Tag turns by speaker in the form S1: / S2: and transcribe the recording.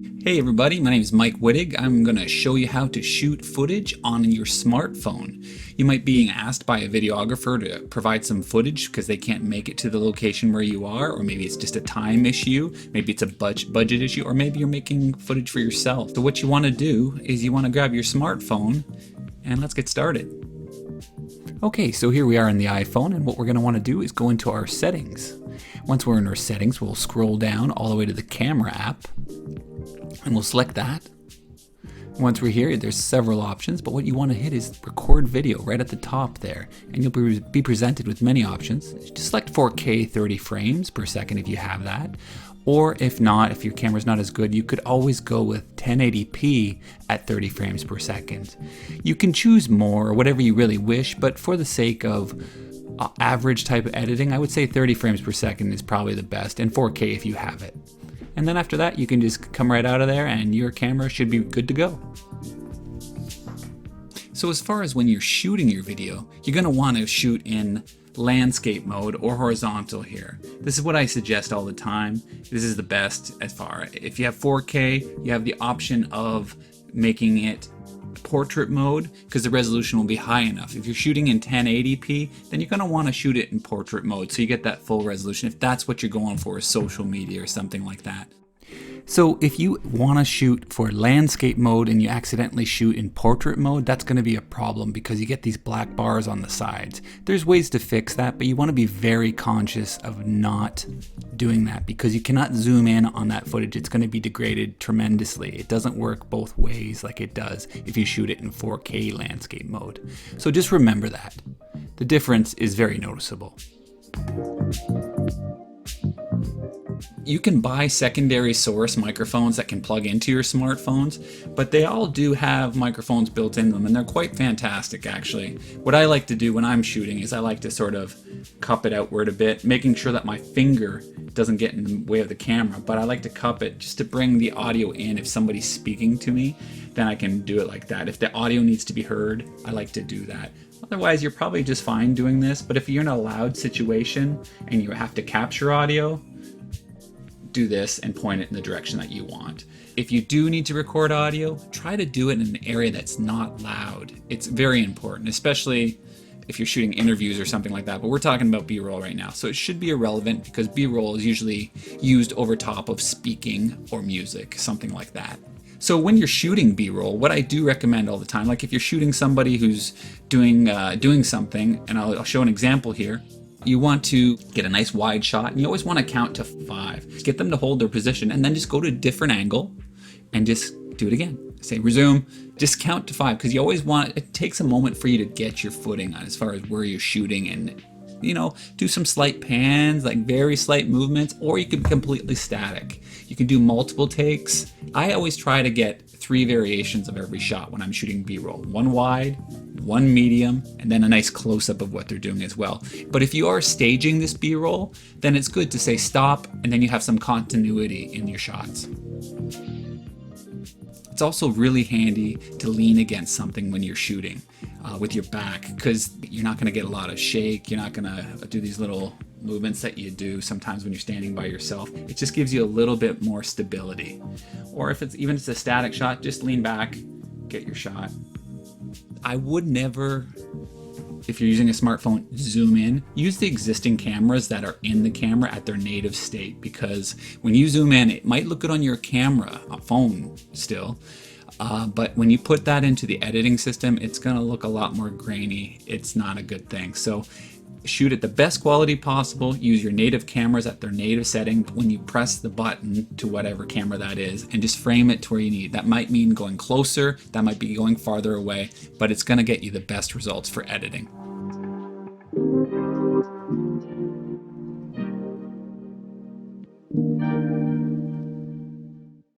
S1: Hey everybody, my name is Mike Wittig. I'm going to show you how to shoot footage on your smartphone. You might be being asked by a videographer to provide some footage because they can't make it to the location where you are, or maybe it's just a time issue, maybe it's a budget issue, or maybe you're making footage for yourself. So what you want to do is you want to grab your smartphone and let's get started. Okay, so here we are in the iPhone, and what we're going to want to do is go into our settings. Once we're in our settings, we'll scroll down all the way to the camera app, and we'll select that. Once we're here, there's several options, but what you want to hit is record video right at the top there, and you'll be presented with many options. Just select 4K 30 frames per second if you have that, or if not, if your camera's not as good, you could always go with 1080p at 30 frames per second. You can choose more or whatever you really wish, but for the sake of average type of editing, I would say 30 frames per second is probably the best, and 4K if you have it. And then after that, you can just come right out of there and your camera should be good to go. So as far as when you're shooting your video, you're going to want to shoot in landscape mode or horizontal here. This is what I suggest all the time. This is the best as far. If you have 4K, you have the option of making it portrait mode because the resolution will be high enough. If you're shooting in 1080p, then you're going to want to shoot it in portrait mode so you get that full resolution if that's what you're going for, social media or something like that. So if you want to shoot for landscape mode and you accidentally shoot in portrait mode, that's going to be a problem because you get these black bars on the sides. There's ways to fix that, but you want to be very conscious of not doing that because you cannot zoom in on that footage. It's going to be degraded tremendously. It doesn't work both ways like it does if you shoot it in 4K landscape mode. So just remember that. The difference is very noticeable. You can buy secondary source microphones that can plug into your smartphones, but they all do have microphones built in them and they're quite fantastic actually. What I like to do when I'm shooting is I like to sort of cup it outward a bit, making sure that my finger doesn't get in the way of the camera, but I like to cup it just to bring the audio in. If somebody's speaking to me, then I can do it like that. If the audio needs to be heard, I like to do that. Otherwise, you're probably just fine doing this, but if you're in a loud situation and you have to capture audio, do this and point it in the direction that you want. If you do need to record audio, try to do it in an area that's not loud. It's very important, especially if you're shooting interviews or something like that, but we're talking about B-roll right now. So it should be irrelevant because B-roll is usually used over top of speaking or music, something like that. So when you're shooting B-roll, what I do recommend all the time, like if you're shooting somebody who's doing something, and I'll show an example here, you want to get a nice wide shot and you always want to count to 5. Get them to hold their position and then just go to a different angle and just do it again. Say resume, just count to 5 because you always want, it takes a moment for you to get your footing on as far as where you're shooting and do some slight pans, like very slight movements, or you could be completely static. You can do multiple takes. I always try to get 3 variations of every shot when I'm shooting B-roll. 1 wide, 1 medium, and then a nice close-up of what they're doing as well. But if you are staging this B-roll, then it's good to say stop, and then you have some continuity in your shots. It's also really handy to lean against something when you're shooting with your back because you're not going to get a lot of shake. You're not going to do these little movements that you do sometimes when you're standing by yourself. It just gives you a little bit more stability. Or if it's even a static shot, just lean back, get your shot. I would never, if you're using a smartphone, zoom in. Use the existing cameras that are in the camera at their native state because when you zoom in, it might look good on your camera, a phone still, but when you put that into the editing system, it's going to look a lot more grainy. It's not a good thing. So shoot at the best quality possible. Use your native cameras at their native setting when you press the button to whatever camera that is and just frame it to where you need. That might mean going closer, that might be going farther away, but it's going to get you the best results for editing.